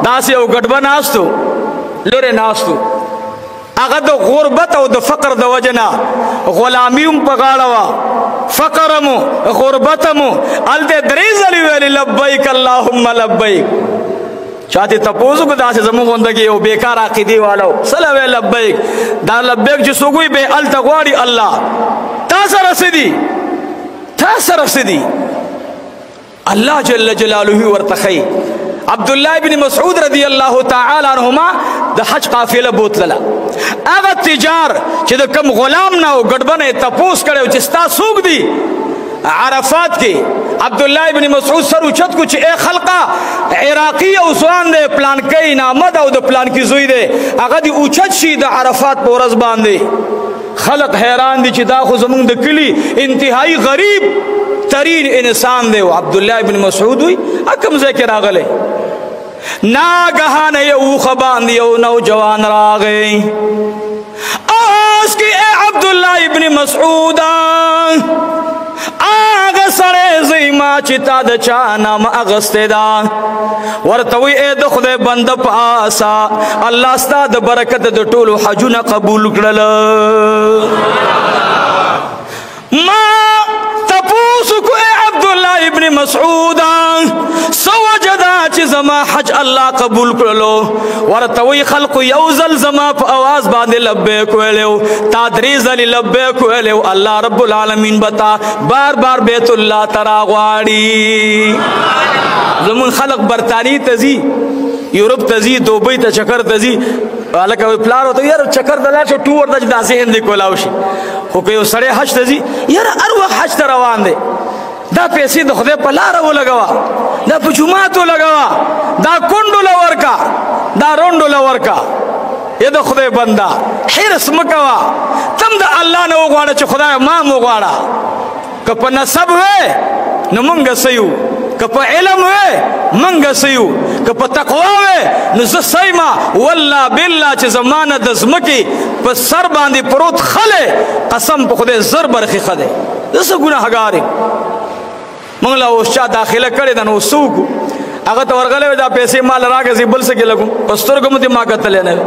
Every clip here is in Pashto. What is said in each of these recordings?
داسې یو ګډبه ناستو لرې ناستو هغه د غربت او د فقر د وجه نه غلامي هم په غاړه وه فقر هم غربت هم هلته درې ځلې ویلې لبیک اللهم لبیک چاته تپوس کو داسې زموږ غونډه کې یو بیکار عقیدې والو سلام لبیک دا لبیک چې څوک وي به هلته غواړي الله تا سره څه دي تا سره څه دي الله جل جلاله ورته ښیي عبدالله ابن مسعود رضی الله تعالی عنهما د حج قافله بوتلله هغه تجار چې د کم غلام نه او ګډبه نه تپوس کړی چې ستا څوک دي عرفات کې عبدالله ابن مسعود سر اوچت کو چې اے خلقه عراقي او ځوان دی پلانکی نامد او د پلانکی زوی دی هغه دې اوچت شي د عرفات په ورځ باندې خلق حیران دي چې دا خو زمونږ د کلي انتهایی غریب ترین انسان دی عبدالله ابن مسعود وی کوم ځای کې راغلی ناګهانه یو اوښه باندې یو نوجوان راغی اوس کې اے عبدالله ابن مسعود آغا سړی زی ما چې تا د چا نامه اغستې ده ورته وی ای د خدای بنده په آسا الله ستا د برکت د ټولو حجونه قبول کړل ما تپوس کو اے عبدالله ابن مسعود سو وجه ده چې زما حج الله قبول کړلو ورته وی خلقو یو ځل زما په اواز باندې لبیک ویلو تا درې ځلې لبیک ویلو الله رب العالمین بتا بار بار بیت الله ته راغواړي زمون خلق برطانیې ته ځي یورپ ته ځي دوبۍ ته چکر ته ځي هلکه وایي پلار ورته یاره چکر ته لاړ شو ټور ته چې دا ذهن دې کولاو شي خو که یو سړی حج ته ځي یاره هر وخت حج ته روان دی دا پیسې د خدای په لاره ولګوه دا په جومات ولګوه دا کونډو له ورکه دا رونډو له ورکه ای د خدای بنده حرص مه کوه تم د الله نه وغواړه چې خدای ما م وغواړه که په نسب وې نو مونږ څه یو که په علم وې مونږ څه یو که په تقوا وې نو زه څه یمه والله بالله چې زما نه د ځمکې په سر باندې پروت خلی قسم په خدای زر برخې ښه دی زه څه ګناهګار یم مونږ له اوس چا داخله کړې ده نو اوس څه وکړو هغه ته ورغلی دا پیسې مال راکړه زه بل څه کې لګوم په سترګو مو دې ما کتلی نه وي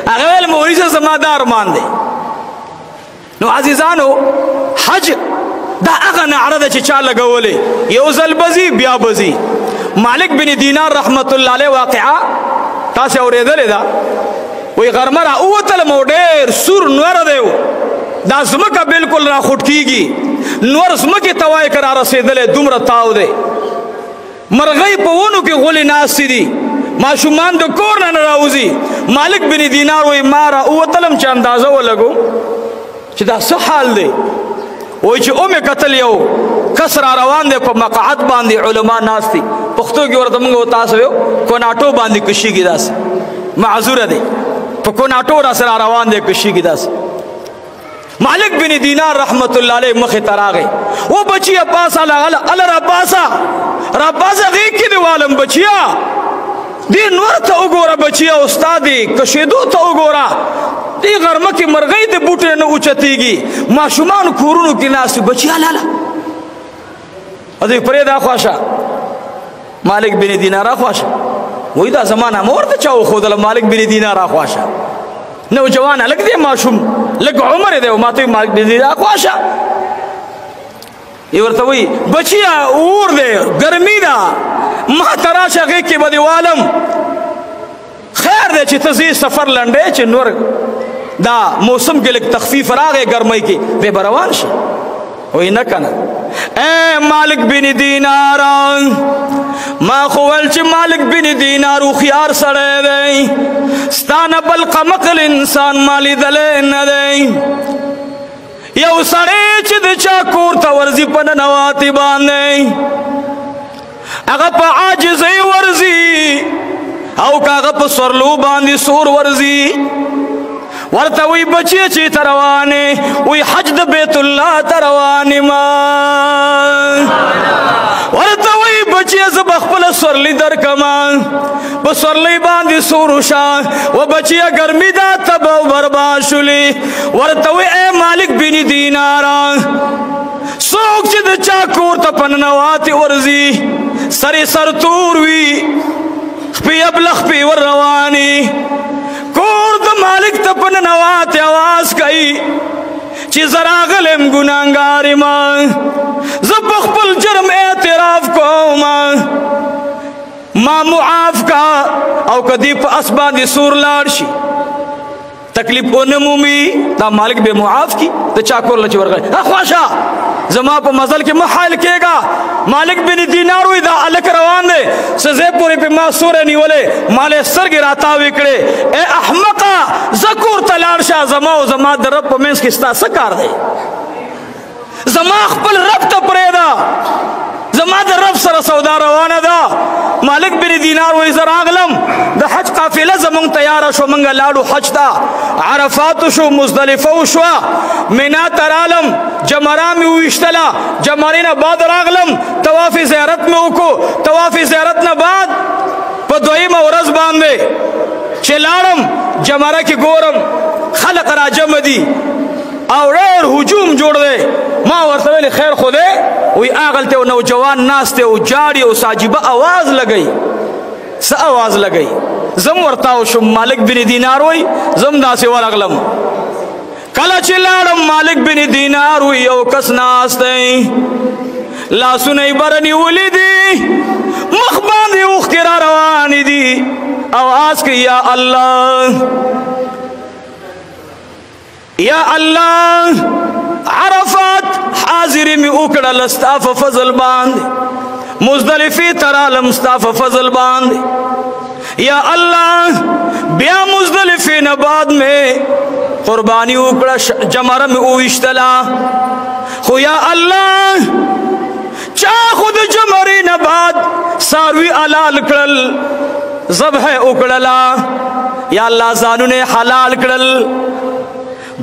هغه ویل مولوي صاحب زما دا ارمان دی نو عزیزانو حج دا هغه نعره ده چې چا لګولې یو ځل بځي بیا بځي مالک بن دینار رحمت الله علیه واقعه تاسې اورېدلې ده وایي غرمه را ووتلم او ډېر سور نوره دی دا ځمکه بلکل راخوټ کېږي نور ځمکې ته وایي که را رسېدلی دومره تاو دی مرغۍ په ونو کې غولې ناستې دي ماشومان د کور نه راوځي مالک بن دینار وایي ما را ووتلم چې اندازه ولګو چې دا څه حال دی وایي چې مې کتل یو کس را روان دی په مقعد باندې علما ناست دي پښتو کې ورته موږ تاسو یو کوناټو باندې کشېږي داسې معذوره دی په کوناټو راسره روان دی کشېږي داسې مالک بن دینار رحمت الله علیه مخې ته راغی و بچیه پاسه الله را پاسه غېږ کې دې والم بچیه دې نور ته وګوره بچیه استادې کشېدو ته وګوره دې غرمه کې مرغۍ د بوټې نه اوچتېږي ماشومان کورونو کې ناست بچیه لاله دوی پرېږده خواشه مالک بن دینار خواشه وایي دا زمانه مه ورته چا وښودله مالک بن دینار خواشه نوجوان هلک دی ماشوم لږ عمر دی او ما ته مالک بن دینار خواشه ای ورته وایي بچیه اور دی ګرمي ده ما ته راشه غېږ کې به دې والم خیر دی چې ته ځې سفر لنډی چې نور دا موسم کې لږ تخفیف راغی ګرمۍ کې بیا به روان شي وایي نه که نه اے مالک بن دینار ما خو ویل چې مالک بن دینار هوښیار سړی دی ستا نه بل قمقل انسان ما لیدلی نه دی یو سړی چې د چا کور ته ورځي په ننواتې باندې هغه په عاجزۍ ورځي او که هغه په سورلو باندې سور ورځي ورته وی بچی چې ته روانې وی حج د بیت الله ته روانې ما ورته وی بچی زه به خپله سورلي درکمه په سورلۍ باندې سور وشه و بچیه ګرمي ده تبه او برباد شولې ورته وی ای مالک بن دیناره څوک چې د چا کور ته په ننواتې ورځي سر یې سرتور وي شپی ابلخ پی ور روانی کور د مالک ته په ننواتې اواز کوي چې زه راغلم ګناهګار یم زه په خپل جرم اعتراف کوم ما معاف کا او کدی په اس باندې سور لاړ شي تکلیف ونه مومي دا مالک به معاف کی ته چا کور لچ ورغی خواشا زما په مزل کې محال کېږي مالک بن دینار وی دا الک روان دی سزه پوری په ما سور نیولې مال سرګ راتاوي کړي اے احمقا زکور تلار شاه زما او زما د رب په منځ کې ستا څه کار دی زما خپل رب ته پرېدا زما د رب سره سودا روانه ده مالک بن دینار وی زه راغلم د حج قافله زمونږ تیاره شو موږ لاړو حج ته عرفات شو مزدلفه وشوه منا ته رالم جمره مې وویشتله جمرې نه بعد راغلم طواف زیارت مې وکړو طواف زیارت نه بعد په دویمه ورځ باندې چې لاړم جمره کې ګورم خلق را جمع دي او ډېر هجوم جوړ دی ما ورته ویل خیر خو دی وی هغلته نوجوان ناست دی او جاړي او ساجبه اواز لګوي څه اواز لګوي زم ورتاو شم مالک بن دینار وی زم داسې ورغلم کله چې لاړم مالک بن دینار وی یو کس ناست دی لاسونه یې بره نیولي دي مخ باندې اوښکې را روانې دي اواز کوي یا الله یا الله عرفات حاضر می وکړه ستا په فضل باندې مزدلفې ته رالم ستا په فضل باندې یا الله بیا مزدلفې نه بعد مې قرباني وکړه جمره مې وویشتله خو یا الله چا خو د جمرې نه بعد څاروي حلال کړل ذبح وکړله یا الله ځانونه حلال کړل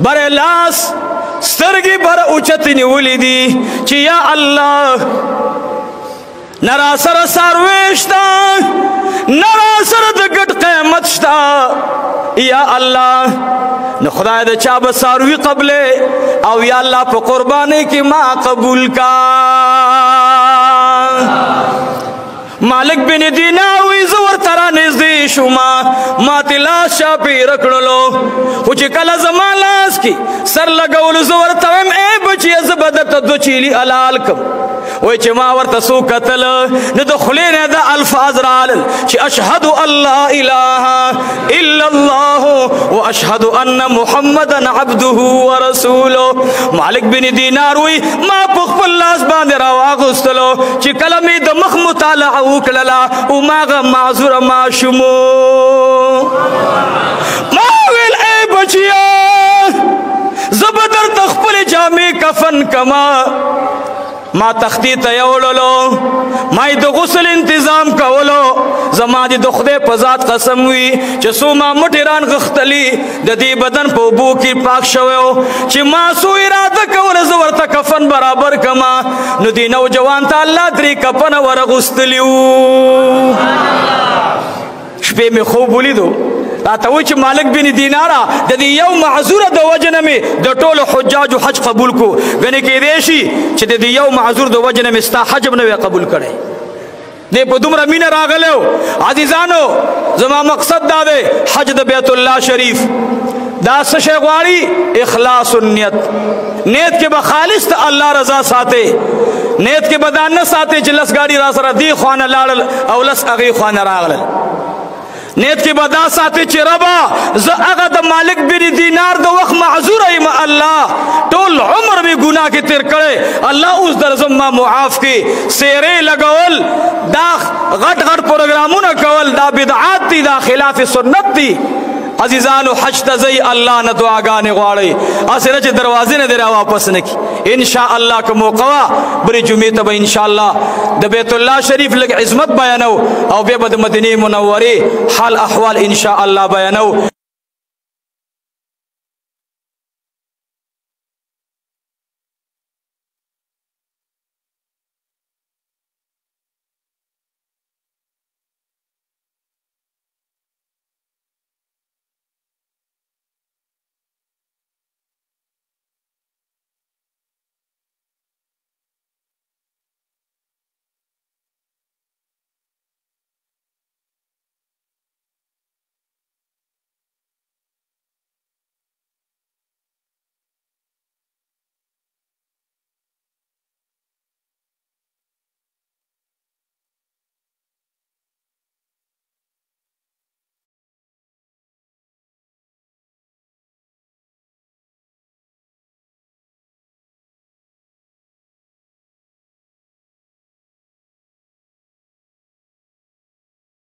بر لاس سترګې بر اوچت نیولې دي چې یا الله نه را سره څاروی شته نه را سره د ګډ قیمت شته یا الله نو خدای د چا به څاروي قبلې او یا الله په قربانۍ کې ما قبول کا مالک بن دینار وی زه ورته رانږدې شوم ما تې لاس چاپېره کړلو خو چې کله زما لاس کې سر لګولو زه ورته وایم ای بچیه زه به درته دو چیلي حلال کړم وای چې ما ورته څو کتل نو د خولې نه دا الفاظ رالل چې اشهد ان لا اله الا الله واشهد ان محمدا عبده ورسوله مالک بن دینار وی ما په خپل لاس باندې راواغوستلو چې کله مې د مخ مطالعه وکړله او ماغه معذوره ماشومو ما ویل ای بچیه زه به درته خپلې جامې کفن کما ما تختی ته یوړلو ما یې د غسل انتظام کولو زما دې د خدای په ذات قسم وي چې څو ما مټې رانغښتلي د دې بدن په اوبو کې پاک شوی و چې ما څو اراده کوله زه ورته کفن برابر کما نو دې نوجوان ته الله درې کفنه ورغوستلي وو شپې مې خوب ولیدو راته وایي چې مالک بن دیناره د دې یو معذوره د وجه نه مې د ټولو حجاجو حج قبول کو ګنې کېدی شي چې د دې یو معذور د وجه نه مې ستا حج هم نه وی قبول کړی دی په دومره مینه راغلی و عزیزانو زما مقصد دا دی حج د بیت الله شریف دا څه شی غواړي اخلاص النیت نیت کې به خالص ته الله رضا ساتي نیت کې به دا نه ساتي چې لس ګاډي را سره دې خوانه لاړل او لس هغې خوانه راغلل نیت کې به دا ساتي چې ربا زه هغه د مالک بن دینار د وخت معذوره یم الله ټول عمر مې ګناه کې تیر کړی الله اوس در زما معاف کړي سیرې لګول دا غټ غټ پروګرامونه کول دا بدعات دي دا خلاف سنت دي عزیزانو حج ته ځئ الله نه دعاګانې غواړئ هسې نه چې دروازې نه دې را واپس نه کړي انشاءالله که موقع وه بلې جمعې ته به انشاءالله د بیت الله شریف لږ عظمت بیانو او بیا به د مدینې منورې حال احوال انشاءالله بیانو